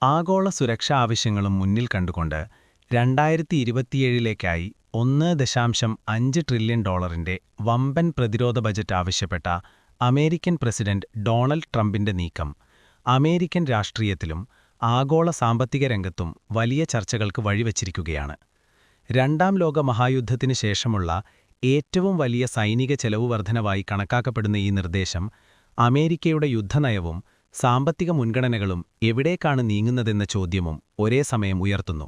ആഗോള സുരക്ഷാ ആവശ്യങ്ങളും മുന്നിൽ കണ്ടുകൊണ്ട് 2027ലേക്കായി $1.5 ട്രില്യൺ വമ്പൻ പ്രതിരോധ ബജറ്റ് ആവശ്യപ്പെട്ട അമേരിക്കൻ പ്രസിഡന്റ് ഡൊണാൾഡ് ട്രംപിന്റെ നീക്കം അമേരിക്കൻ രാഷ്ട്രീയത്തിലും ആഗോള സാമ്പത്തിക രംഗത്തും വലിയ ചർച്ചകൾക്ക് വഴിവച്ചിരിക്കുകയാണ്. രണ്ടാം ലോക മഹായുദ്ധത്തിനു ശേഷമുള്ള ഏറ്റവും വലിയ സൈനിക ചെലവ് വർധനവായി കണക്കാക്കപ്പെടുന്ന ഈ നിർദ്ദേശം അമേരിക്കയുടെ യുദ്ധനയവും സാമ്പത്തിക മുൻഗണനകളും എവിടേക്കാണ് നീങ്ങുന്നതെന്ന ചോദ്യവും ഒരേ സമയം ഉയർത്തുന്നു.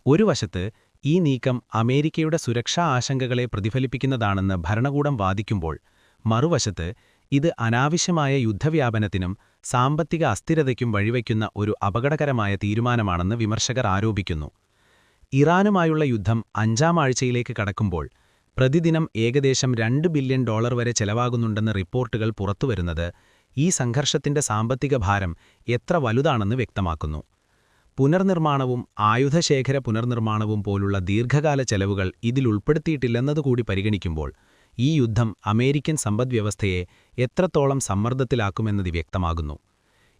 ഒരു വശത്ത് ഈ നീക്കം അമേരിക്കയുടെ സുരക്ഷാ ആശങ്കകളെ പ്രതിഫലിപ്പിക്കുന്നതാണെന്ന് ഭരണകൂടം വാദിക്കുമ്പോൾ, മറുവശത്ത് ഇത് അനാവശ്യമായ യുദ്ധവ്യാപനത്തിനും സാമ്പത്തിക അസ്ഥിരതയ്ക്കും വഴിവയ്ക്കുന്ന ഒരു അപകടകരമായ തീരുമാനമാണെന്ന് വിമർശകർ ആരോപിക്കുന്നു. ഇറാനുമായുള്ള യുദ്ധം 5ാം ആഴ്ചയിലേക്ക് കടക്കുമ്പോൾ പ്രതിദിനം ഏകദേശം $2 ബില്യൺ വരെ ചെലവാകുന്നുണ്ടെന്ന റിപ്പോർട്ടുകൾ പുറത്തുവരുന്നത് ഈ സംഘർഷത്തിന്റെ സാമ്പത്തിക ഭാരം എത്ര വലുതാണെന്ന് വ്യക്തമാക്കുന്നു. പുനർനിർമ്മാണവും ആയുധശേഖര പുനർനിർമ്മാണവും പോലുള്ള ദീർഘകാല ചെലവുകൾ ഇതിൽ ഉൾപ്പെടുത്തിയിട്ടില്ലെന്നതുകൂടി പരിഗണിക്കുമ്പോൾ ഈ യുദ്ധം അമേരിക്കൻ സമ്പദ്വ്യവസ്ഥയെ എത്രത്തോളം സമ്മർദ്ദത്തിലാക്കുമെന്നത് വ്യക്തമാകുന്നു.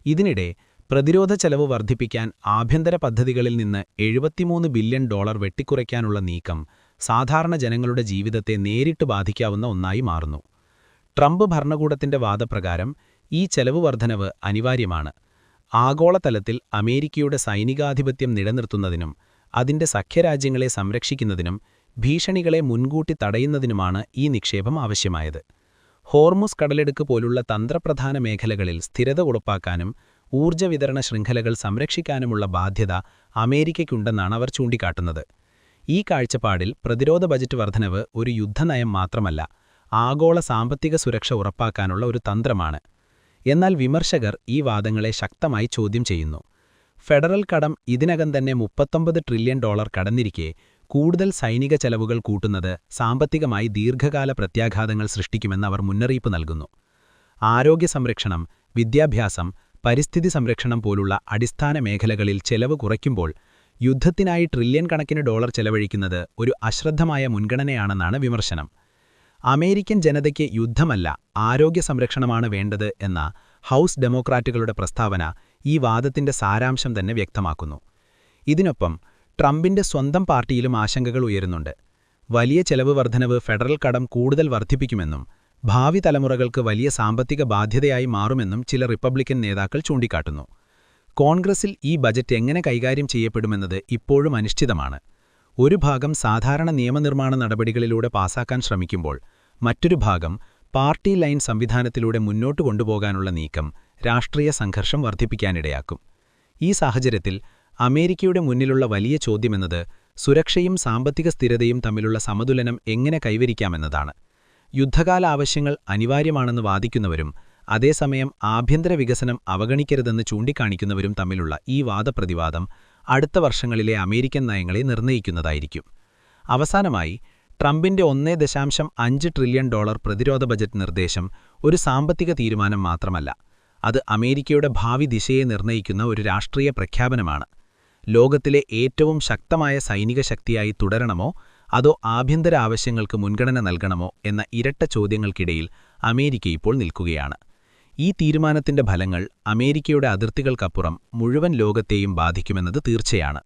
ഇതിനിടെ പ്രതിരോധ ചെലവ് വർദ്ധിപ്പിക്കാൻ ആഭ്യന്തര പദ്ധതികളിൽ നിന്ന് $73 ബില്യൺ വെട്ടിക്കുറയ്ക്കാനുള്ള നീക്കം സാധാരണ ജനങ്ങളുടെ ജീവിതത്തെ നേരിട്ട് ബാധിക്കാവുന്ന ഒന്നായി മാറുന്നു. ട്രംപ് ഭരണകൂടത്തിന്റെ വാദപ്രകാരം ഈ ചെലവ് വർധനവ് അനിവാര്യമാണ്. ആഗോളതലത്തിൽ അമേരിക്കയുടെ സൈനികാധിപത്യം നിലനിർത്തുന്നതിനും അതിന്റെ സഖ്യരാജ്യങ്ങളെ സംരക്ഷിക്കുന്നതിനും ഭീഷണികളെ മുൻകൂട്ടി തടയുന്നതിനുമാണ് ഈ നിക്ഷേപം ആവശ്യമായത്. ഹോർമുസ് കടലെടുക്ക് പോലുള്ള തന്ത്രപ്രധാന മേഖലകളിൽ സ്ഥിരത ഉറപ്പാക്കാനും ഊർജ്ജ വിതരണ ശൃംഖലകൾ സംരക്ഷിക്കാനുമുള്ള ബാധ്യത അമേരിക്കയ്ക്കുണ്ടെന്നാണ് അവർ ചൂണ്ടിക്കാട്ടുന്നത്. ഈ കാഴ്ചപ്പാടിൽ പ്രതിരോധ ബജറ്റ് വർധനവ് ഒരു യുദ്ധനയം മാത്രമല്ല, ആഗോള സാമ്പത്തിക സുരക്ഷ ഉറപ്പാക്കാനുള്ള ഒരു തന്ത്രമാണ്. എന്നാൽ വിമർശകർ ഈ വാദങ്ങളെ ശക്തമായി ചോദ്യം ചെയ്യുന്നു. ഫെഡറൽ കടം ഇതിനകം തന്നെ $39 ട്രില്യൺ കടന്നിരിക്കെ കൂടുതൽ സൈനിക ചെലവുകൾ കൂട്ടുന്നത് സാമ്പത്തികമായി ദീർഘകാല പ്രത്യാഘാതങ്ങൾ സൃഷ്ടിക്കുമെന്ന് അവർ മുന്നറിയിപ്പ് നൽകുന്നു. ആരോഗ്യ സംരക്ഷണം, വിദ്യാഭ്യാസം, പരിസ്ഥിതി സംരക്ഷണം പോലുള്ള അടിസ്ഥാന മേഖലകളിൽ ചെലവ് കുറയ്ക്കുമ്പോൾ യുദ്ധത്തിനായി ട്രില്യൺ കണക്കിന് ഡോളർ ചെലവഴിക്കുന്നത് ഒരു അശ്രദ്ധമായ മുൻഗണനയാണെന്നാണ് വിമർശനം. അമേരിക്കൻ ജനതയ്ക്ക് യുദ്ധമല്ല, ആരോഗ്യ സംരക്ഷണമാണ് വേണ്ടത് എന്ന ഹൗസ് ഡെമോക്രാറ്റുകളുടെ പ്രസ്താവന ഈ വാദത്തിന്റെ സാരാംശം തന്നെ വ്യക്തമാക്കുന്നു. ഇതിനൊപ്പം ട്രംപിന്റെ സ്വന്തം പാർട്ടിയിലും ആശങ്കകൾ ഉയരുന്നുണ്ട്. വലിയ ചെലവ് വർധനവ് ഫെഡറൽ കടം കൂടുതൽ വർദ്ധിപ്പിക്കുമെന്നും ഭാവി തലമുറകൾക്ക് വലിയ സാമ്പത്തിക ബാധ്യതയായി മാറുമെന്നും ചില റിപ്പബ്ലിക്കൻ നേതാക്കൾ ചൂണ്ടിക്കാട്ടുന്നു. കോൺഗ്രസിൽ ഈ ബജറ്റ് എങ്ങനെ കൈകാര്യം ചെയ്യപ്പെടുമെന്നത് ഇപ്പോഴും അനിശ്ചിതമാണ്. ഒരു ഭാഗം സാധാരണ നിയമനിർമ്മാണ നടപടികളിലൂടെ പാസാക്കാൻ ശ്രമിക്കുമ്പോൾ, മറ്റൊരു ഭാഗം പാർട്ടി ലൈൻ സംവിധാനത്തിലൂടെ മുന്നോട്ട് കൊണ്ടുപോകാനുള്ള നീക്കം രാഷ്ട്രീയ സംഘർഷം വർദ്ധിപ്പിക്കാനിടയാക്കും. ഈ സാഹചര്യത്തിൽ അമേരിക്കയുടെ മുന്നിലുള്ള വലിയ ചോദ്യമെന്നത് സുരക്ഷയും സാമ്പത്തിക സ്ഥിരതയും തമ്മിലുള്ള സമതുലനം എങ്ങനെ കൈവരിക്കാമെന്നതാണ്. യുദ്ധകാല ആവശ്യങ്ങൾ അനിവാര്യമാണെന്ന് വാദിക്കുന്നവരും അതേസമയം ആഭ്യന്തര വികസനം അവഗണിക്കരുതെന്ന് ചൂണ്ടിക്കാണിക്കുന്നവരും തമ്മിലുള്ള ഈ വാദപ്രതിവാദം അടുത്ത വർഷങ്ങളിലെ അമേരിക്കൻ നയങ്ങളെ നിർണ്ണയിക്കുന്നതായിരിക്കും. അവസാനമായി, ട്രംപിന്റെ $1.5 ട്രില്യൺ പ്രതിരോധ ബജറ്റ് നിർദ്ദേശം ഒരു സാമ്പത്തിക തീരുമാനം മാത്രമല്ല, അത് അമേരിക്കയുടെ ഭാവി ദിശയെ നിർണ്ണയിക്കുന്ന ഒരു രാഷ്ട്രീയ പ്രഖ്യാപനമാണ്. ലോകത്തിലെ ഏറ്റവും ശക്തമായ സൈനിക ശക്തിയായി തുടരണമോ അതോ ആഭ്യന്തര ആവശ്യങ്ങൾക്ക് മുൻഗണന നൽകണമോ എന്ന ഇരട്ട ചോദ്യങ്ങൾക്കിടയിൽ അമേരിക്ക ഇപ്പോൾ നിൽക്കുകയാണ്. ഈ തീരുമാനത്തിന്റെ ഫലങ്ങൾ അമേരിക്കയുടെ അതിർത്തികൾക്കപ്പുറം മുഴുവൻ ലോകത്തെയും ബാധിക്കുമെന്നത് തീർച്ചയാണ്.